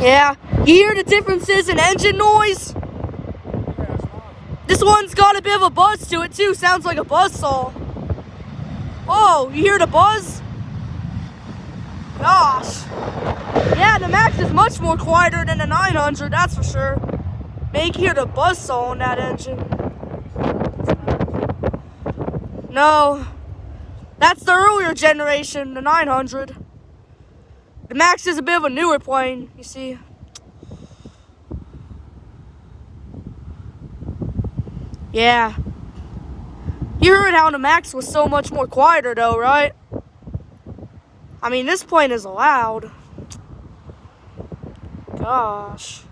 Yeah, you hear the differences in engine noise? This one's got a bit of a buzz to it too, sounds like a buzzsaw. Oh, you hear the buzz? Gosh. Yeah, the Max is much more quieter than the 900, that's for sure. Make you hear the buzzsaw on that engine. No, that's the earlier generation, the 900. The Max is a bit of a newer plane, you see. Yeah. You heard how the Max was so much more quieter though, right? I mean, this plane is loud. Gosh.